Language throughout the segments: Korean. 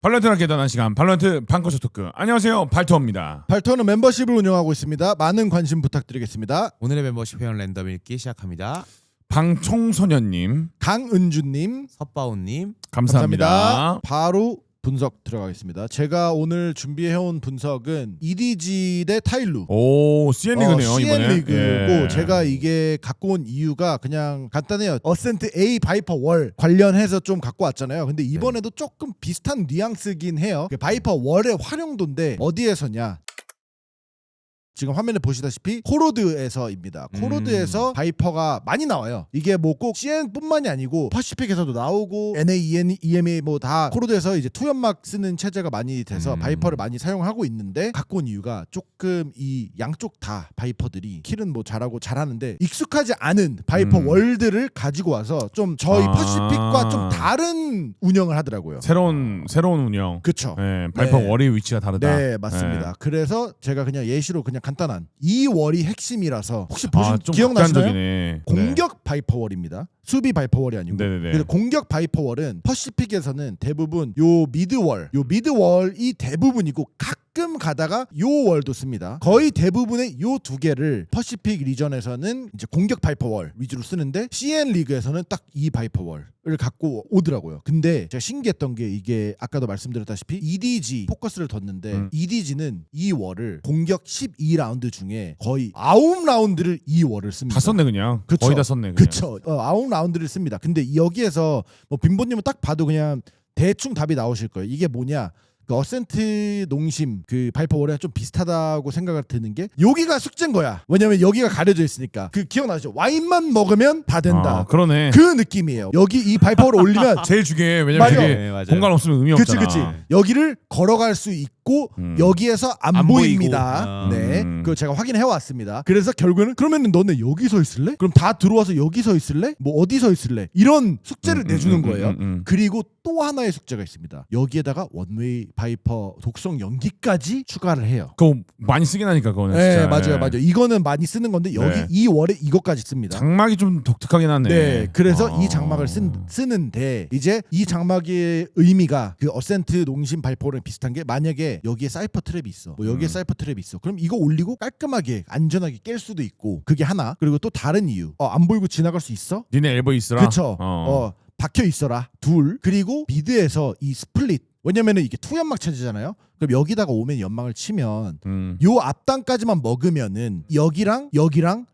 발로란트랑 계단한 시간 발로란트 방커쇼 토크. 안녕하세요, 발토입니다. 발토는 멤버십을 운영하고 있습니다. 많은 관심 부탁드리겠습니다. 오늘의 멤버십 회원 랜덤 읽기 시작합니다. 방청소년님, 강은주님 섭바오님 감사합니다. 바로 분석 들어가겠습니다. 제가 오늘 준비해온 분석은 EDG 대 타일루. 오, CN리그네요 이번에. CN리그고 예. 제가 이게 갖고 온 이유가 그냥 간단해요. 어센트 A 바이퍼 월 관련해서 좀 갖고 왔잖아요. 근데 이번에도 조금 비슷한 뉘앙스긴 해요. 그 바이퍼 월의 활용도인데 어디에서냐? 지금 화면에 보시다시피 코로드에서입니다. 코로드에서 바이퍼가 많이 나와요. 이게 뭐 꼭 CN뿐만이 아니고 퍼시픽에서도 나오고 NA, EMA 뭐 다 코로드에서 이제 투연막 쓰는 체제가 많이 돼서 바이퍼를 많이 사용하고 있는데 갖고 온 이유가 조금 이 양쪽 다 바이퍼들이 킬은 뭐 잘하는데 익숙하지 않은 바이퍼 월드를 가지고 와서 좀 저희 퍼시픽과 좀 다른 운영을 하더라고요. 새로운 운영. 그쵸? 예, 바이퍼 네. 월의 위치가 다르다. 네, 맞습니다. 예. 그래서 제가 그냥 예시로 그냥 간단한 이 월이 핵심이라서 혹시 좀 기억나시나요? 극단적이네. 공격 바이퍼월입니다. 수비 바이퍼월이 아니고. 네네네. 그래서 공격 바이퍼월은 퍼시픽에서는 대부분 요 미드월이 대부분이고 가끔 가다가 요 월도 씁니다. 거의 대부분의 요 두 개를 퍼시픽 리전에서는 이제 공격 바이퍼월 위주로 쓰는데 CN 리그에서는 딱 이 바이퍼월을 갖고 오더라고요. 근데 제가 신기했던 게 이게 아까도 말씀드렸다시피 EDG 포커스를 뒀는데 EDG는 이 월을 공격 12라운드 중에 거의 9라운드를 이 월을 씁니다. 다 썼네 그냥. 그쵸. 거의 다 썼네. 그냥. 그쵸. 9라운드를 씁니다. 근데 여기에서 뭐 빈보님은 딱 봐도 그냥 대충 답이 나오실 거예요. 이게 뭐냐? 그 어센트 농심 그 바이퍼 월이랑 좀 비슷하다고 생각을 드는 게 여기가 숙제인 거야. 왜냐면 여기가 가려져 있으니까. 그 기억나죠? 와인만 먹으면 다 된다. 그러네. 그 느낌이에요. 여기 이 바이퍼를 올리면 제일 중요해. 왜냐면 맞아. 이게 네, 맞아요. 공간 없으면 의미 그치 없잖아. 그치. 여기를 걸어갈 수 있고 여기에서 안 안 보입니다. 보이고. 네, 그거 제가 확인해 왔습니다. 그래서 결국에는 그러면은 너네 여기 서 있을래? 그럼 다 들어와서 여기 서 있을래? 뭐 어디 서 있을래? 이런 숙제를 내주는 거예요. 그리고 또 하나의 숙제가 있습니다. 여기에다가 원웨이 바이퍼 독성 연기까지 추가를 해요. 그거 많이 쓰긴 하니까 그거는. 네, 진짜. 맞아요. 이거는 많이 쓰는 건데 여기 네. 이 월에 이것까지 씁니다. 장막이 좀 독특하긴 하네. 네, 그래서 아. 이 장막을 쓰는데 이제 이 장막의 의미가 그 어센트 농심 발포랑 비슷한 게 만약에 여기에 사이퍼 트랩이 있어, 뭐 여기에 사이퍼 트랩이 있어, 그럼 이거 올리고 깔끔하게 안전하게 깰 수도 있고 그게 하나. 그리고 또 다른 이유, 안 보이고 지나갈 수 있어? 니네 엘보 있으라. 그쵸? 박혀 있어라. 둘. 그리고 미드에서 이 스플릿. 왜냐면은 이게 투연막 체제잖아요. 그럼 여기다가 오면 연막을 치면 요 앞단까지만 먹으면은 여기랑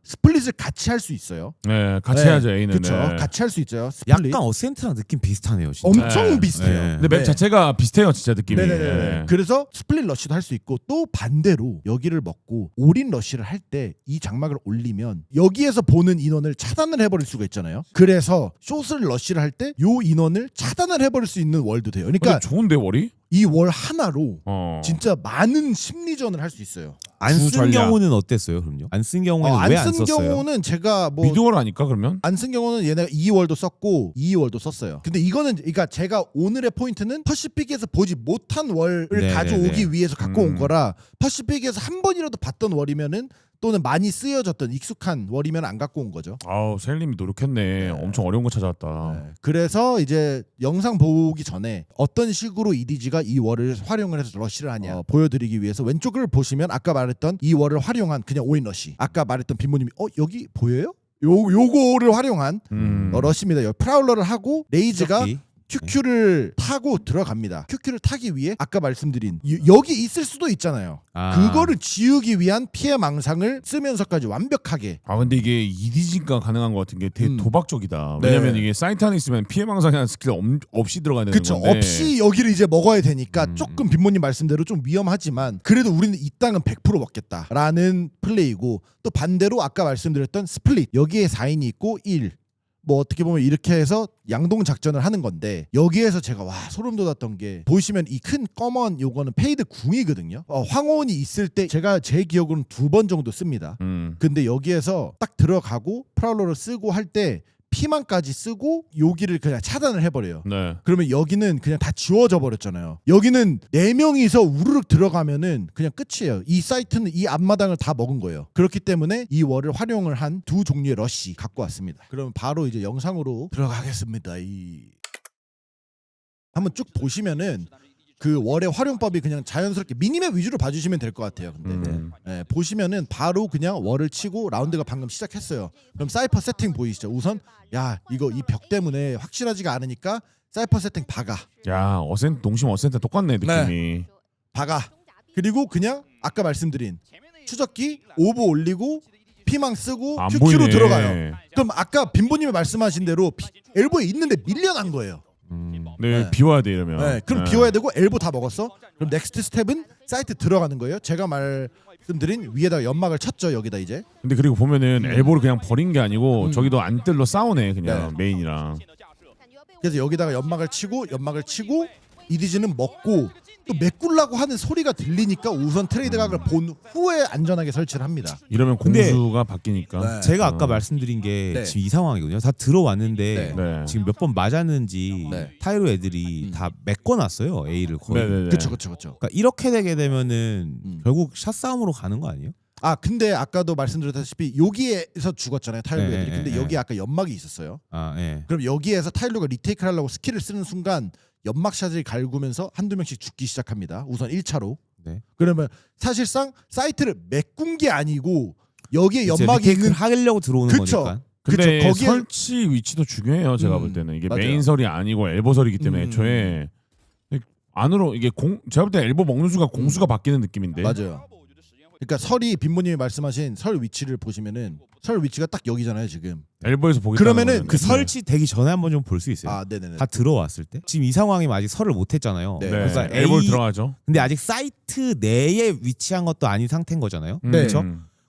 스플릿을 같이 할 수 있어요. 네, 같이 네, 해야죠 A는. 그렇죠. 네. 같이 할 수 있어요. 스플릿. 약간 어센트랑 느낌 비슷하네요. 진짜. 엄청 네. 비슷해요. 네. 근데 맵 네. 자체가 비슷해요, 진짜 느낌이. 네네네. 네. 그래서 스플릿 러쉬도 할 수 있고 또 반대로 여기를 먹고 올인 러쉬를 할 때 이 장막을 올리면 여기에서 보는 인원을 차단을 해버릴 수가 있잖아요. 그래서 숏을 러쉬를 할 때 요 인원을 차단을 해버릴 수 있는 월도 돼요. 그러니까 근데 좋은데 월이? 이 월 하나로 진짜 진짜 많은 심리전을 할 수 있어요. 안 쓴 전략. 경우는 어땠어요? 그럼요? 안 쓴 경우에는 왜 안 안 쓴 썼어요? 경우는 제가 뭐 미드월 아닐까 그러면? 안 쓴 경우는 얘네가 2월도 썼고 2월도 썼어요. 근데 이거는 그러니까 제가 오늘의 포인트는 퍼시픽에서 보지 못한 월을 네네네. 가져오기 위해서 갖고 온 거라 퍼시픽에서 한 번이라도 봤던 월이면은 또는 많이 쓰여졌던 익숙한 월이면 안 갖고 온 거죠. 아우, 셀님이 노력했네. 엄청 어려운 거 찾아왔다. 네. 그래서 이제 영상 보기 전에 어떤 식으로 EDG가 이 월을 활용을 해서 러쉬를 하냐 보여드리기 위해서 왼쪽을 보시면 아까 말했던 이 월을 활용한 그냥 오인 러쉬. 아까 말했던 빈모님이 여기 보여요? 요거를 활용한 러쉬입니다. 여기 프라울러를 하고 레이즈가 럭키. QQ를 타고 들어갑니다. QQ를 타기 위해 아까 말씀드린 여기 있을 수도 있잖아요. 그거를 지우기 위한 피해 망상을 쓰면서까지 완벽하게. 근데 이게 EDG가 가능한 것 같은 게 되게 도박적이다. 네. 왜냐면 이게 사이트 안에 있으면 피해망상이라는 스킬 없이 들어가야 되는 그쵸. 건데. 없이 여기를 이제 먹어야 되니까 조금 빈모님 말씀대로 좀 위험하지만 그래도 우리는 이 땅은 100% 먹겠다라는 플레이고, 또 반대로 아까 말씀드렸던 스플릿 여기에 4인이 있고 1 뭐 어떻게 보면 이렇게 해서 양동 작전을 하는 건데, 여기에서 제가 소름 돋았던 게 보시면 이 큰 검은 요거는 페이드 궁이거든요. 황혼이 있을 때 제가 제 기억으로는 2번 정도 씁니다. 근데 여기에서 딱 들어가고 프라울러를 쓰고 할 때 피만까지 쓰고 여기를 그냥 차단을 해버려요. 네. 그러면 여기는 그냥 다 지워져 버렸잖아요. 여기는 4명이서 우르륵 들어가면은 그냥 끝이에요. 이 사이트는 이 앞마당을 다 먹은 거예요. 그렇기 때문에 이 월을 활용을 한 두 종류의 러쉬 갖고 왔습니다. 그러면 바로 이제 영상으로 들어가겠습니다. 한번 쭉 보시면은 그 월의 활용법이 그냥 자연스럽게 미니맵 위주로 봐주시면 될 것 같아요. 근데 예, 보시면은 바로 그냥 월을 치고 라운드가 방금 시작했어요. 그럼 사이퍼 세팅 보이시죠? 우선 야 이거 이 벽 때문에 확실하지가 않으니까 사이퍼 세팅 박아. 야 어센트 동심 어센트 똑같네 느낌이. 박아. 그리고 그냥 아까 말씀드린 추적기 오브 올리고 피망 쓰고 안 QQ로 보이네. 들어가요. 그럼 아까 빈보님이 말씀하신 대로 엘보에 있는데 밀려난 거예요. 네, 네. 비워야 돼 이러면. 네, 그럼 비워야 되고 엘보 다 먹었어. 그럼 넥스트 스텝은 사이트 들어가는 거예요. 제가 말씀드린 위에다가 연막을 쳤죠. 여기다 이제. 근데 그리고 보면은 엘보를 그냥 버린 게 아니고 저기도 안 뜰러 싸우네 그냥 네. 메인이랑. 그래서 여기다가 연막을 치고 이디지는 먹고 또 메꾸려고 하는 소리가 들리니까 우선 트레이드 각을 본 후에 안전하게 설치를 합니다. 이러면 근데- 공수가 바뀌니까. 네. 제가 아까 말씀드린 게 네. 지금 이 상황이거든요. 다 들어왔는데 네. 지금 몇 번 맞았는지 네. 타이로 애들이 다 메꿔놨어요. A를 거의. 네네네. 그렇죠. 그러니까 이렇게 되게 되면은 결국 샷 싸움으로 가는 거 아니에요? 아 근데 아까도 말씀드렸다시피 여기에서 죽었잖아요. 타일로 네, 애들이. 근데 네, 여기 아까 연막이 있었어요. 아, 예. 그럼 여기에서 타일로가 리테이크를 하려고 스킬을 쓰는 순간 연막샷을 갈구면서 한두 명씩 죽기 시작합니다. 우선 1차로. 네. 그러면 사실상 사이트를 메꾼 게 아니고 여기에 이제 연막이 리테이크를 있는 하려고 들어오는 그쵸. 거니까. 근데 그쵸, 거기에- 설치 위치도 중요해요. 제가 볼 때는 이게 맞아요. 메인설이 아니고 엘보설이기 때문에 애초에 안으로 이게 제가 볼 때 엘보 먹는 수가 공수가 바뀌는 느낌인데. 맞아요. 그러니까 설이 빈보님이 말씀하신 설 위치를 보시면은 설 위치가 딱 여기잖아요 지금. 엘보에서 보겠다. 그러면은 그 설치 되기 전에 한번 좀 볼 수 있어요. 아 네네네. 다 들어왔을 때. 지금 이 상황이면 아직 설을 못 했잖아요. 네. 네. 그러니까 엘보 A 들어가죠. 근데 아직 사이트 내에 위치한 것도 아닌 상태인 거잖아요. 네. 그렇죠?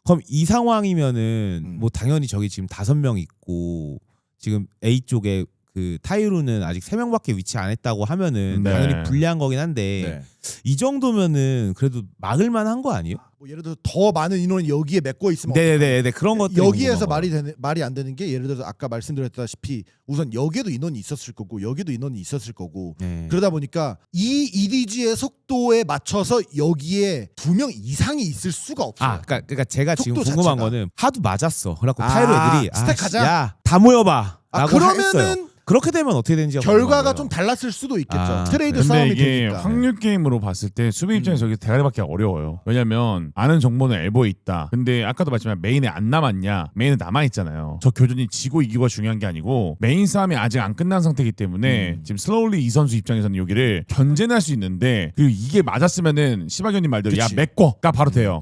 그럼 이 상황이면은 뭐 당연히 저기 지금 5명 있고 지금 A 쪽에 그 타이루는 아직 3명밖에 위치 안 했다고 하면은 네. 당연히 불리한 거긴 한데 네. 이 정도면은 그래도 막을 만한 거 아니에요? 뭐 예를 들어 더 많은 인원이 여기에 메꿔 있으면 네네네 그런 것들 여기에서 말이 안 되는 게 예를 들어서 아까 말씀드렸다시피 우선 여기에도 인원이 있었을 거고 여기도 인원이 있었을 거고 네. 그러다 보니까 이 EDG의 속도에 맞춰서 여기에 2명 이상이 있을 수가 없어요. 아 그러니까 제가 지금 속도 궁금한 자체가. 거는 하도 맞았어. 그래갖고 아, 타이로 애들이 스택하자? 야다 모여봐. 아, 라고 했어요. 그러면은 그렇게 되면 어떻게 되는지 결과가 좀 달랐을 수도 있겠죠. 아, 트레이드 근데 싸움이 이게 되니까. 확률 게임으로 봤을 때 수비 입장에서 이게 대가리 받기 어려워요. 왜냐면 아는 정보는 엘보에 있다. 근데 아까도 말했지만 메인에 안 남았냐? 메인에 남아 있잖아요. 저 교전이 지고 이기고가 중요한 게 아니고 메인 싸움이 아직 안 끝난 상태이기 때문에 지금 슬로울리 이 선수 입장에서는 여기를 견제는 할 수 있는데 그리고 이게 맞았으면은 시바견님 말대로 야 그치. 메꿔가 바로 돼요.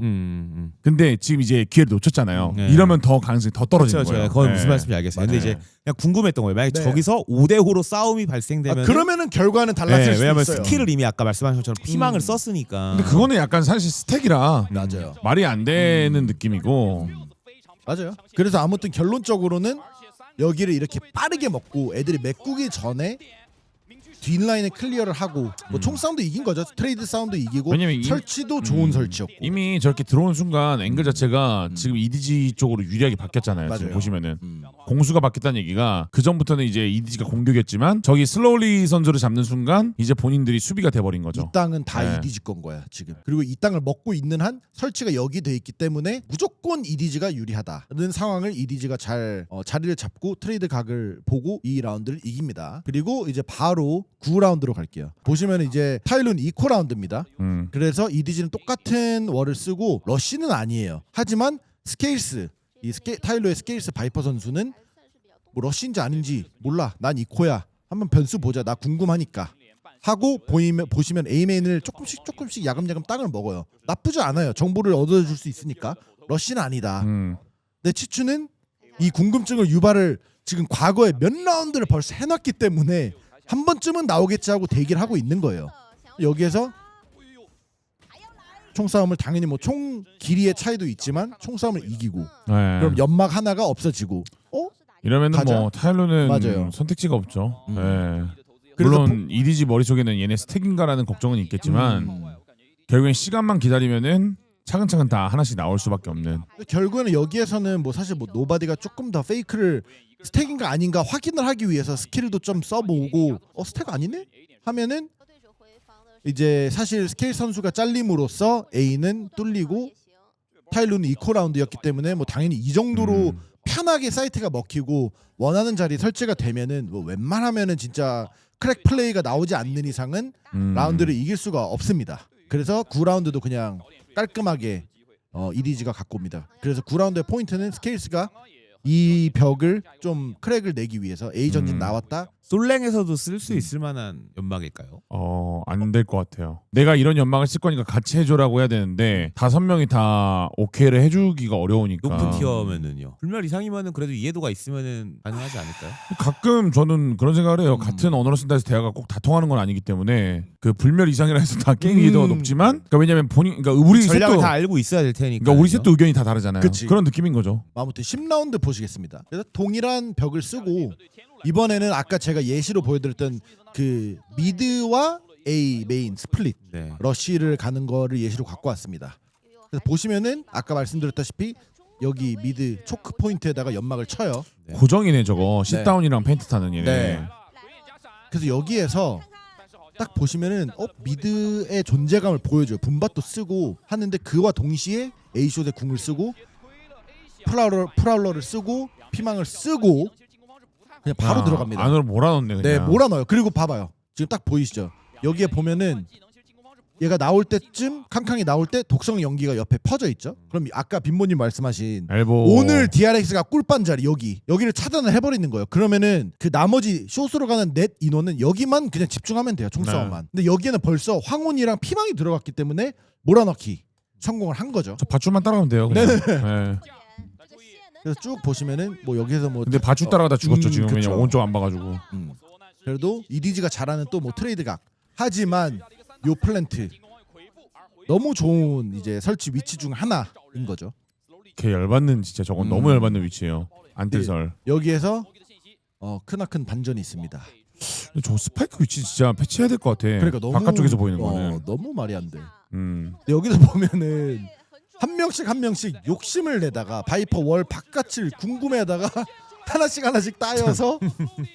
근데 지금 이제 기회를 놓쳤잖아요. 네. 이러면 더 가능성이 더 떨어지는 그렇죠. 거예요. 그건 네. 무슨 말씀인지 알겠어요. 근데 맞아요. 이제 그냥 궁금했던 거예요. 만약 네. 저기서 5대5로 싸움이 발생되면 그러면은 결과는 달랐을 수도 왜냐면 있어요. 스킬을 이미 아까 말씀하신 것처럼 피망을 썼으니까. 근데 그거는 약간 사실 스택이라 맞아요. 말이 안 되는 느낌이고 맞아요. 그래서 아무튼 결론적으로는 여기를 이렇게 빠르게 먹고 애들이 메꾸기 전에 뒷라인을 클리어를 하고 뭐 총싸움도 이긴 거죠. 트레이드 싸움도 이기고 왜냐면 설치도 좋은 설치였고 이미 저렇게 들어오는 순간 앵글 자체가 지금 EDG 쪽으로 유리하게 바뀌었잖아요. 지금 맞아요. 보시면은 공수가 바뀌었다는 얘기가 그 전부터는 이제 EDG가 공격이었지만 저기 슬로울리 선수를 잡는 순간 이제 본인들이 수비가 돼버린 거죠. 이 땅은 다 네. EDG 건 거야 지금. 그리고 이 땅을 먹고 있는 한 설치가 여기 돼 있기 때문에 무조건 EDG가 유리하다는 상황을 EDG가 잘 자리를 잡고 트레이드 각을 보고 이 라운드를 이깁니다. 그리고 이제 바로 9라운드로 갈게요. 보시면 이제 타일룬 이코 라운드입니다. 그래서 EDG는 똑같은 월을 쓰고 러쉬는 아니에요. 하지만 스케일스 타일로의 스케일스 바이퍼 선수는 뭐 러쉬인지 아닌지 몰라. 난 이코야. 한번 변수 보자. 나 궁금하니까. 하고 보시면 A메인을 조금씩 야금야금 땅을 먹어요. 나쁘지 않아요. 정보를 얻어줄 수 있으니까. 러쉬는 아니다. 근데 치추는 이 궁금증을 유발을 지금 과거에 몇 라운드를 벌써 해놨기 때문에 한 번쯤은 나오겠지 하고 대기를 하고 있는 거예요. 여기에서 총싸움을 당연히 뭐 총 길이의 차이도 있지만 총싸움을 이기고 네. 그럼 연막 하나가 없어지고 이러면은 가자. 뭐 타일로는 맞아요. 선택지가 없죠. 네. 그래서 물론 EDG 머릿속에는 얘네 스택인가라는 걱정은 있겠지만 결국엔 시간만 기다리면은 차근차근 다 하나씩 나올 수밖에 없는. 결국에는 여기에서는 뭐 사실 뭐 노바디가 조금 더 페이크를 스택인가 아닌가 확인을 하기 위해서 스킬도 좀 써보고 스택 아니네? 하면은 이제 사실 스케일 선수가 잘림으로써 A는 뚫리고 타일룬은 이코 라운드였기 때문에 뭐 당연히 이 정도로 편하게 사이트가 먹히고 원하는 자리 설치가 되면은 뭐 웬만하면은 진짜 크랙 플레이가 나오지 않는 이상은 라운드를 이길 수가 없습니다. 그래서 9라운드도 그냥 깔끔하게 EDG가 갖고 옵니다. 그래서 9라운드의 포인트는 스케일스가 이 벽을 좀 크랙을 내기 위해서 A 전진 나왔다. 솔랭에서도 쓸 수 있을 만한 연막일까요? 안 될 것 같아요. 내가 이런 연막을 쓸 거니까 같이 해줘라고 해야 되는데 5명이 다 오케이를 해주기가 어려우니까. 높은 티어면은요. 불멸 이상이면은 그래도 이해도가 있으면은 가능하지 않을까요? 가끔 저는 그런 생각을 해요. 같은 언어를 쓴다 해서 대화가 꼭 다 통하는 건 아니기 때문에 그 불멸 이상이라 해서 다 게임 이해도가 높지만 그러니까 왜냐면 그러니까 우리 전략을 셋도 다 알고 있어야 될 테니까. 그러니까 우리 셋도 의견이 다 다르잖아요. 그치. 그런 느낌인 거죠. 아무튼 10라운드 보시겠습니다. 그래서 동일한 벽을 쓰고 이번에는 아까 제가 예시로 보여드렸던 그 미드와 A 메인 스플릿 네. 러쉬를 가는 거를 예시로 갖고 왔습니다. 그래서 보시면은 아까 말씀드렸다시피 여기 미드 초크 포인트에다가 연막을 쳐요. 네. 고정이네 저거. 싯다운이랑 페인트 타는 얘네. 네. 그래서 여기에서 딱 보시면은 미드의 존재감을 보여줘요. 분밭도 쓰고 하는데 그와 동시에 A숏의 궁을 쓰고 프라울러를 쓰고 피망을 쓰고 그냥 바로 들어갑니다. 안으로 몰아넣네 그냥. 네, 몰아넣어요. 그리고 봐봐요. 지금 딱 보이시죠? 여기에 보면은 얘가 나올 때쯤 캉캉이 나올 때 독성 연기가 옆에 퍼져 있죠. 그럼 아까 빈모님 말씀하신 엘보. 오늘 DRX가 꿀빤 자리 여기를 차단을 해버리는 거예요. 그러면은 그 나머지 숏으로 가는 넷 인원은 여기만 그냥 집중하면 돼요. 총싸움만. 근데 여기에는 벌써 황혼이랑 피망이 들어갔기 때문에 몰아넣기 성공을 한 거죠. 저 밧줄만 따라가면 돼요. 그냥. 네. 그래서 쭉 보시면은 뭐 여기서 뭐 근데 밧줄 따라가다 죽었죠 지금. 그쵸. 왜냐면 오른쪽 안 봐가지고. 그래도 EDG가 잘하는 또 뭐 트레이드 각. 하지만 요 플랜트 너무 좋은 이제 설치 위치 중 하나인 거죠. 걔 열받는 진짜 저건 너무 열받는 위치예요. 안뜰설. 여기에서 크나큰 반전이 있습니다. 저 스파이크 위치 진짜 패치해야 될 것 같아. 그러니까 너무 바깥쪽에서 보이는 거는. 너무 말이 안 돼. 음. 근데 여기서 보면은 한 명씩 욕심을 내다가 바이퍼 월 바깥을 궁금해하다가 하나씩 따여서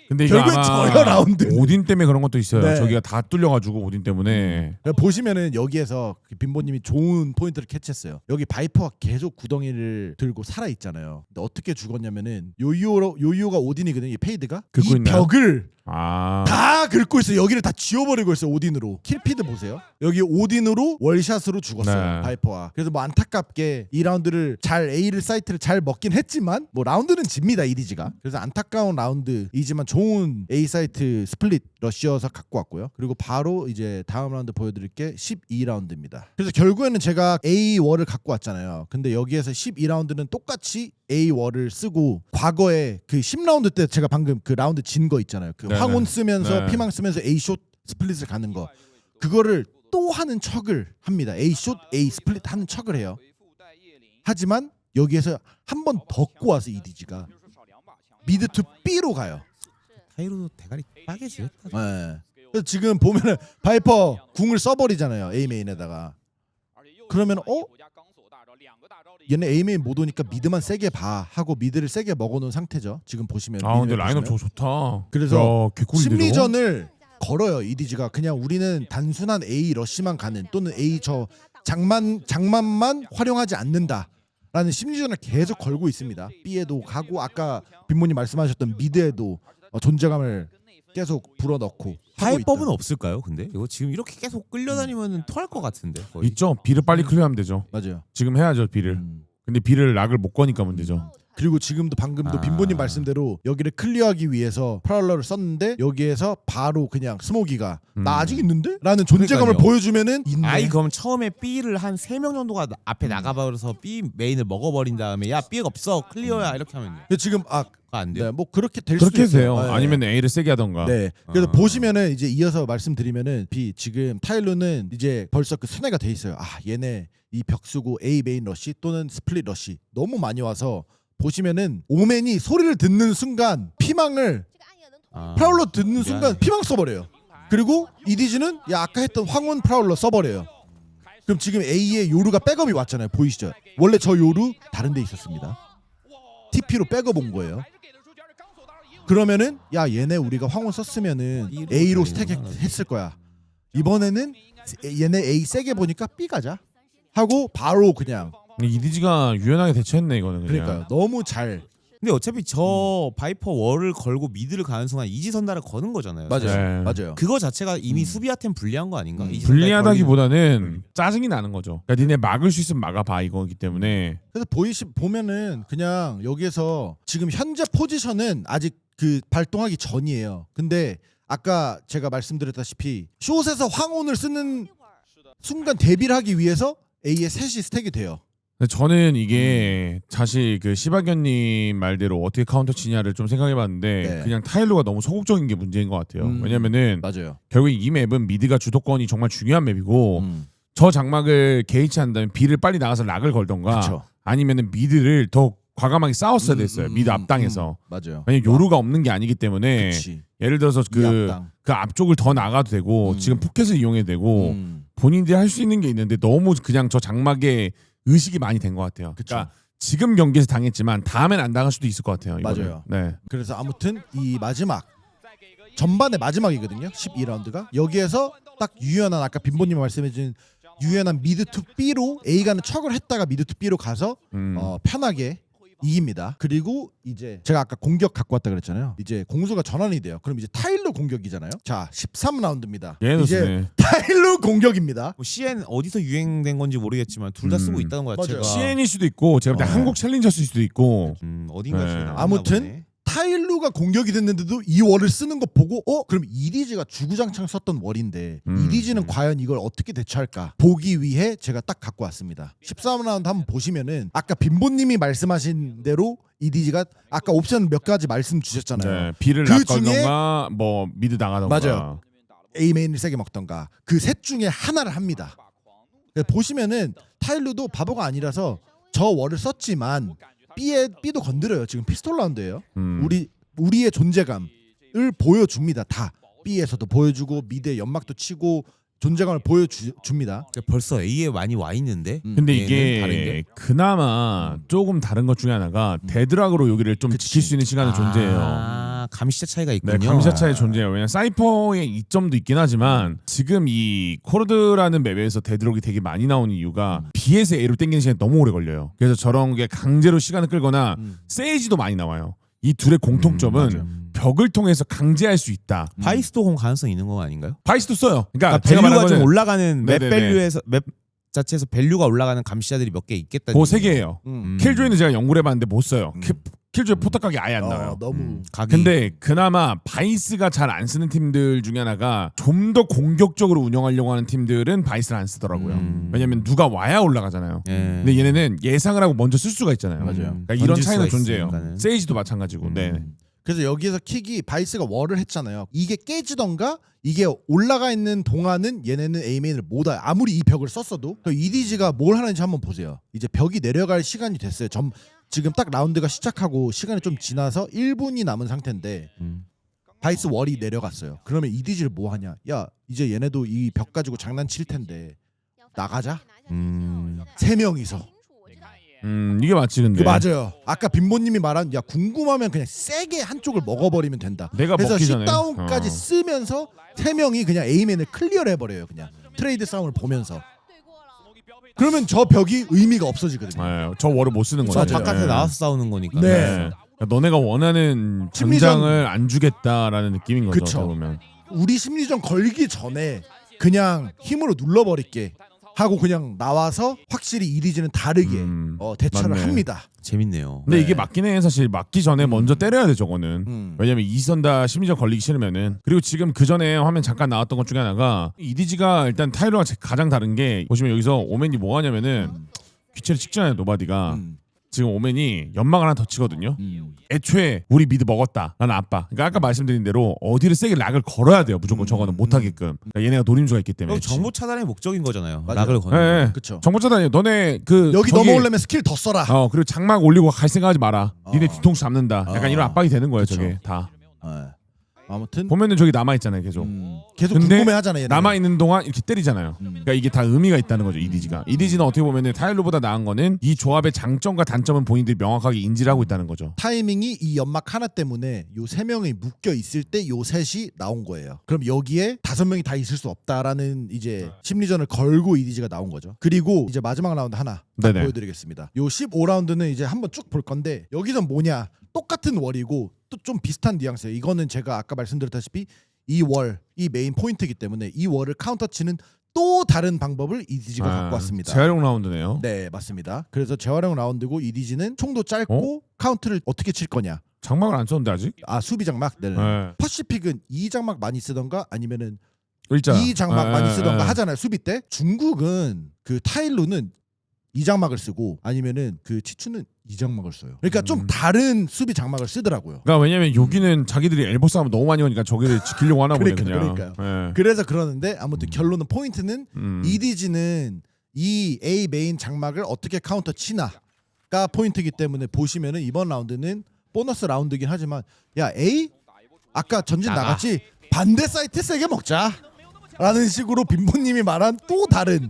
근데 이거 결국엔 아마 져요, 라운드. 오딘 때문에 그런 것도 있어요. 네. 저기가 다 뚫려가지고 오딘 때문에. 보시면은 여기에서 빈보님이 좋은 포인트를 캐치했어요. 여기 바이퍼가 계속 구덩이를 들고 살아 있잖아요. 근데 어떻게 죽었냐면은 요요가 오딘이거든요. 이 페이드가 긁고 이 있나요? 벽을 아. 다 긁고 있어요. 여기를 다 지워버리고 있어요. 오딘으로. 킬피드 보세요. 여기 오딘으로 월샷으로 죽었어요. 네. 바이퍼가. 그래서 뭐 안타깝게 2라운드를 A를 사이트를 잘 먹긴 했지만 뭐 라운드는 집니다. EDG가. 그래서 안타까운 라운드이지만 좋은 A 사이트 스플릿 러시어서 갖고 왔고요. 그리고 바로 이제 다음 라운드 보여드릴 게 12라운드입니다. 그래서 결국에는 제가 A 월을 갖고 왔잖아요. 근데 여기에서 12라운드는 똑같이 A 월을 쓰고 과거에 그 10라운드 때 제가 방금 그 라운드 진 거 있잖아요. 그 네네. 황혼 쓰면서 네. 피망 쓰면서 A 숏 스플릿을 가는 거. 그거를 또 하는 척을 합니다. A 숏 A 스플릿 하는 척을 해요. 하지만 여기에서 한 번 더 꼬아서 EDG가 미드 투 B로 가요. 타이로도 대가리 빠개지겠다. 네. 그래서 지금 보면은 바이퍼 궁을 써버리잖아요. A 메인에다가. 그러면 얘네 A 메인 못 오니까 미드만 세게 봐 하고 미드를 세게 먹어놓은 상태죠. 지금 보시면. 아 근데 미드를 라인업 보시면. 저거 좋다. 그래서 야, 개꿀인데, 저거? 심리전을 걸어요. EDG가 그냥 우리는 단순한 A 러쉬만 가는 또는 A 저 장만만 활용하지 않는다라는 심리전을 계속 걸고 있습니다. B에도 가고 아까 빈모님 말씀하셨던 미드에도 존재감을 계속 불어넣고 하고 파이법은 있다. 없을까요? 근데 이거 지금 이렇게 계속 끌려다니면 토할 것 같은데. 거의. 있죠. 비를 빨리 클리어하면 되죠. 맞아요. 지금 해야죠 비를. 근데 비를 락을 못 거니까 문제죠. 그리고 지금도 방금도 아. 빈보님 말씀대로 여기를 클리어하기 위해서 프라울러를 썼는데 여기에서 바로 그냥 스모기가 나 아직 있는데? 라는 존재감을 그러니까요. 보여주면은 있네. 아이 그럼 처음에 B를 한 3명 정도가 앞에 나가버려서 B 메인을 먹어버린 다음에 야 B가 없어 클리어야 이렇게 하면 돼. 근데 지금 안 돼요? 네, 뭐 그렇게 될 수도 그렇게 있어요. 돼요. 네. 아니면 A를 세게 하던가. 네. 그래서 아. 보시면은 이제 이어서 말씀드리면은 지금 타일로는 이제 벌써 그 순회가 돼 있어요. 아 얘네 이 벽 쓰고 A 메인 러시 또는 스플릿 러시 너무 많이 와서 보시면은 오맨이 소리를 듣는 순간 피망을 아. 프라울러 듣는 순간 미안해. 피망 써버려요. 그리고 EDG는 야 아까 했던 황혼 프라울러 써버려요. 그럼 지금 A의 요루가 백업이 왔잖아요. 보이시죠? 원래 저 요루 다른 데 있었습니다. TP로 백업 온 거예요. 그러면은 야 얘네 우리가 황혼 썼으면은 A로 스택 했을 거야. 이번에는 얘네 A 세게 보니까 B 가자 하고 바로 그냥 EDG가 유연하게 대처했네 이거는 그냥. 그러니까요. 너무 잘 근데 어차피 저 바이퍼 월을 걸고 미드를 가는 순간 이지선다를 거는 거잖아요. 맞아요. 네. 맞아요. 그거 자체가 이미 수비한테는 불리한 거 아닌가? 이지선다에 불리하다기보다는 짜증이 나는 거죠. 그러니까 니네 막을 수 있으면 막아봐 이거기 때문에. 그래서 보면은 그냥 여기에서 지금 현재 포지션은 아직 그 발동하기 전이에요. 근데 아까 제가 말씀드렸다시피 숏에서 황혼을 쓰는 순간 대비를 하기 위해서 A에 셋이 스택이 돼요. 근데 저는 이게 사실 그 시바견님 말대로 어떻게 카운터 치냐를 좀 생각해봤는데 네. 그냥 타일러가 너무 소극적인 게 문제인 것 같아요. 왜냐면은 맞아요. 결국 이 맵은 미드가 주도권이 정말 중요한 맵이고 저 장막을 개의치한다면 B를 빨리 나가서 락을 걸던가 그쵸. 아니면은 미드를 더 과감하게 싸웠어야 됐어요. 미드 앞당에서. 맞아요. 왜냐면 요루가 없는 게 아니기 때문에 그치. 예를 들어서 이 앞당. 그 앞쪽을 더 나가도 되고 지금 포켓을 이용해도 되고 음. 본인들이 할 수 있는 게 있는데 너무 그냥 저 장막에 의식이 많이 된 것 같아요. 그쵸. 그러니까 지금 경기에서 당했지만 다음엔 안 당할 수도 있을 것 같아요. 이거는. 맞아요. 네. 그래서 아무튼 이 마지막 전반의 마지막이거든요. 12라운드가 여기에서 딱 유연한 아까 빈보님 말씀해준 유연한 미드 투 B로 A가는 척을 했다가 미드 투 B로 가서 편하게 이깁니다. 그리고 이제 제가 아까 공격 갖고 왔다 그랬잖아요. 이제 공수가 전환이 돼요. 그럼 이제 타일로 공격이잖아요. 자 13라운드입니다. 얘는 이제 쓰네. 타일로 공격입니다. 뭐 CN 어디서 유행된 건지 모르겠지만 둘 다 쓰고 있다는 거 자체가 맞아요. CN일 수도 있고 제가 볼 때 한국 챌린저일 수도 있고 어딘가에서 네. 나왔나 아무튼 보네. 타일루가 공격이 됐는데도 이 월을 쓰는 거 보고 그럼 이디지가 주구장창 썼던 월인데 이디지는 과연 이걸 어떻게 대처할까 보기 위해 제가 딱 갖고 왔습니다. 13라운드 한번 보시면은 아까 빈보님이 말씀하신 대로 이디지가 아까 옵션 몇 가지 말씀 주셨잖아요. 네. B를 그 낚던가 뭐 미드 나가던가. 맞아요. A 메인을 세게 먹던가 그 셋 중에 하나를 합니다. 보시면은 타일루도 바보가 아니라서 저 월을 썼지만 B도 건드려요. 지금 피스톨 라운드예요. 우리의 존재감을 보여줍니다. 다 B에서도 보여주고 미드에 연막도 치고 존재감을 보여줍니다. 벌써 A에 많이 와 있는데. 근데 얘는 이게 다른데? 그나마 조금 다른 것 중에 하나가 데드락으로 여기를 좀 그치. 지킬 수 있는 시간은 존재해요. 아, 감시자 차이가 있군요. 네, 감시자 차이 존재해요. 왜냐면 사이퍼의 이점도 있긴 하지만 지금 이 코르드라는 맵에서 데드록이 되게 많이 나오는 이유가 B에서 A로 땡기는 시간이 너무 오래 걸려요. 그래서 저런 게 강제로 시간을 끌거나 세이지도 많이 나와요. 이 둘의 공통점은 벽을 통해서 강제할 수 있다. 바이스도 공 가능성 있는 거 아닌가요? 바이스도 써요. 그러니까 그러니까 제가 밸류가 말한 좀 거는 올라가는 맵 네네네. 밸류에서 맵 자체에서 밸류가 올라가는 감시자들이 몇 개 있겠다. 그 세 개예요. 킬조이는 제가 연구를 해봤는데 못 써요. 킬조이 포탑각이 아예 안 나와요. 너무 각이. 근데 그나마 바이스가 잘 안 쓰는 팀들 중에 하나가 좀 더 공격적으로 운영하려고 하는 팀들은 바이스를 안 쓰더라고요. 왜냐면 누가 와야 올라가잖아요. 예. 근데 얘네는 예상을 하고 먼저 쓸 수가 있잖아요. 맞아요. 그러니까 이런 던질 차이는 수가 존재해요. 있으니까는. 세이지도 마찬가지고. 네. 그래서 여기에서 킥이 바이스가 월을 했잖아요. 이게 깨지던가 이게 올라가 있는 동안은 얘네는 A메인을 못 와요. 아무리 이 벽을 썼어도. EDG가 뭘 하는지 한번 보세요. 이제 벽이 내려갈 시간이 됐어요. 지금 딱 라운드가 시작하고 시간이 좀 지나서 1분이 남은 상태인데 바이스 월이 내려갔어요. 그러면 EDG를 뭐 하냐? 야 이제 얘네도 이 벽 가지고 장난칠 텐데 나가자. 세 명이서. 이게 맞지 근데. 맞아요. 아까 빈보님이 말한 야 궁금하면 그냥 세게 한쪽을 먹어버리면 된다. 내가 그래서 먹기 전에. 슛다운까지 쓰면서 세 명이 그냥 A맨을 클리어를 해버려요. 그냥 트레이드 싸움을 보면서. 그러면 저 벽이 의미가 없어지거든요. 네, 저 월을 못 쓰는 거죠. 맞아요. 바깥에 네. 나와서 싸우는 거니까. 네. 그러니까 너네가 원하는 전장을 안 주겠다라는 느낌인 거죠. 그쵸. 어떻게 보면. 우리 심리전 걸기 전에 그냥 힘으로 눌러버릴게 하고 그냥 나와서 확실히 이리지는 다르게 대처를 맞네. 합니다. 재밌네요. 근데 네. 이게 맞긴 해. 사실 맞기 전에 먼저 때려야 돼 저거는. 왜냐면 이선다 심리적 걸리기 싫으면은. 그리고 지금 그 전에 화면 잠깐 나왔던 것 중에 하나가 EDG가 일단 타이러가 가장 다른 게 보시면 여기서 오맨이 뭐 하냐면은 귀체를 찍잖아요 노바디가. 지금 오맨이 연막을 하나 더 치거든요. 애초에 우리 미드 먹었다. 나는 아빠. 그러니까 아까 말씀드린 대로 어디를 세게 락을 걸어야 돼요. 무조건 저거는 못하게끔. 그러니까 얘네가 노림수가 있기 때문에. 정보 차단의 목적인 거잖아요. 맞아요. 락을 거는. 네, 네. 그쵸. 정보 차단이 너네 그 여기 저기- 넘어오려면 스킬 더 써라. 그리고 장막 올리고 갈 생각하지 마라. 니네 뒤통수 잡는다. 약간 이런 압박이 되는 거예요. 그쵸. 저게 다. 네. 아무튼 보면은 저기 남아 있잖아요. 계속. 계속 근데 궁금해하잖아요. 얘네는. 남아 있는 동안 이렇게 때리잖아요. 그러니까 이게 다 의미가 있다는 거죠. EDG가. EDG는 어떻게 보면은 타일로보다 나은 거는 이 조합의 장점과 단점은 본인들이 명확하게 인지를 하고 있다는 거죠. 타이밍이 이 연막 하나 때문에 요 세 명이 묶여 있을 때 요 셋이 나온 거예요. 그럼 여기에 5명이 다 있을 수 없다라는 이제 심리전을 걸고 EDG가 나온 거죠. 그리고 이제 마지막 라운드 하나 딱 네네. 보여드리겠습니다. 요 15라운드는 이제 한번 쭉 볼 건데 여기서 뭐냐? 똑같은 월이고 또 좀 비슷한 뉘앙스예요. 이거는 제가 아까 말씀드렸다시피 이 메인 포인트이기 때문에 이 월을 카운터 치는 또 다른 방법을 EDG가 갖고 왔습니다. 재활용 라운드네요. 네, 맞습니다. 그래서 재활용 라운드고 EDG는 총도 짧고 카운트를 어떻게 칠 거냐. 장막을 안 썼는데 아직? 아, 수비 장막. 네. 네. 퍼시픽은 이 장막 많이 쓰던가 아니면은 일자. 이 장막 네, 많이 쓰던가 네. 하잖아요. 수비 때. 중국은 그 타일루는 이 장막을 쓰고 아니면은 그 치추는 이 장막을 써요. 그러니까 좀 다른 수비 장막을 쓰더라고요. 그러니까 왜냐면 여기는 자기들이 엘보 싸움 너무 많이 오니까 저기를 지키려고 하나 보네 그냥. 그러니까요. 네. 그래서 그러는데 아무튼 결론은 포인트는 음. EDG는 이 A 메인 장막을 어떻게 카운터 치나가 포인트이기 때문에 보시면은 이번 라운드는 보너스 라운드긴 하지만 야 A 아까 전진 나가. 나갔지 반대 사이트 세게 먹자 라는 식으로 빈보님이 말한 또 다른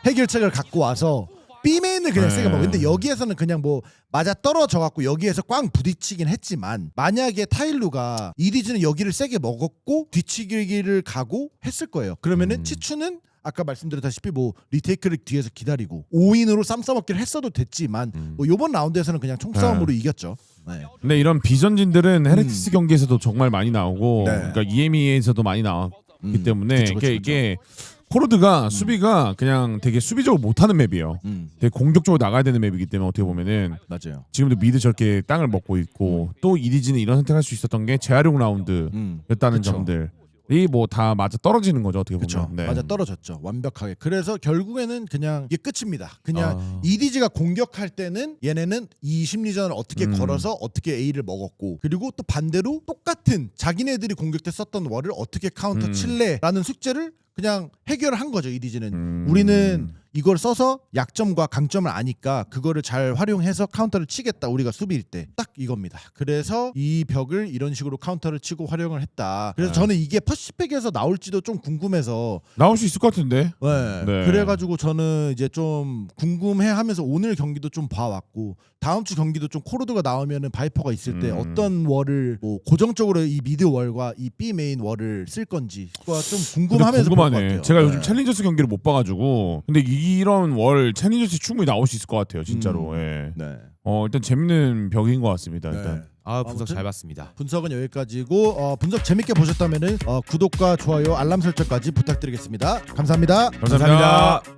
해결책을 갖고 와서 B 메인을 그냥 네. 세게 먹어. 근데 여기에서는 그냥 뭐 맞아 떨어져 갖고 여기에서 꽝 부딪히긴 했지만 만약에 타일루가 EDG는 여기를 세게 먹었고 뒤치기를 가고 했을 거예요. 그러면은 치추는 아까 말씀드렸다시피 뭐 리테이크를 뒤에서 기다리고 5인으로 쌈 싸먹기를 했어도 됐지만 뭐 요번 라운드에서는 그냥 총싸움으로 이겼죠. 네. 근데 이런 비전진들은 헤레티스 경기에서도 정말 많이 나오고, 네. 그러니까 EMEA에서도 많이 나왔기 때문에 그쵸, 그쵸, 이게 코르드가 수비가 그냥 되게 수비적으로 못하는 맵이에요. 되게 공격적으로 나가야 되는 맵이기 때문에 어떻게 보면은 맞아요. 지금도 미드 저렇게 땅을 먹고 있고 또 EDG는 이런 선택할 수 있었던 게 재활용 라운드였다는 그쵸. 점들이 뭐 다 맞아 떨어지는 거죠 어떻게 보면. 그렇죠. 네. 맞아 떨어졌죠. 완벽하게. 그래서 결국에는 그냥 이게 끝입니다. 그냥 아. EDG가 공격할 때는 얘네는 이 심리전을 어떻게 걸어서 어떻게 A를 먹었고 그리고 또 반대로 똑같은 자기네들이 공격 때 썼던 월을 어떻게 카운터 칠래라는 숙제를 그냥 해결한 거죠. EDG는. 우리는 이걸 써서 약점과 강점을 아니까 그거를 잘 활용해서 카운터를 치겠다. 우리가 수비일 때 딱 이겁니다. 그래서 이 벽을 이런 식으로 카운터를 치고 활용을 했다. 그래서 저는 이게 퍼시픽에서 나올지도 좀 궁금해서 나올 수 있을 것 같은데. 네. 네. 그래가지고 저는 이제 좀 궁금해하면서 오늘 경기도 좀 봐왔고 다음 주 경기도 좀 코르드가 나오면은 바이퍼가 있을 때 어떤 월을 뭐 고정적으로 이 미드 월과 이 B 메인 월을 쓸 건지 그거 좀 근데 궁금하면서 볼 것 궁금하네. 같아요. 제가 네. 요즘 챌린저스 경기를 못 봐가지고 근데 이런 월 챌린저스 충분히 나올 수 있을 것 같아요 진짜로. 예. 네. 일단 재밌는 벽인 것 같습니다. 일단. 네. 아 분석 아무튼 잘 봤습니다. 분석은 여기까지고 분석 재밌게 보셨다면은 구독과 좋아요 알람 설정까지 부탁드리겠습니다. 감사합니다. 감사합니다.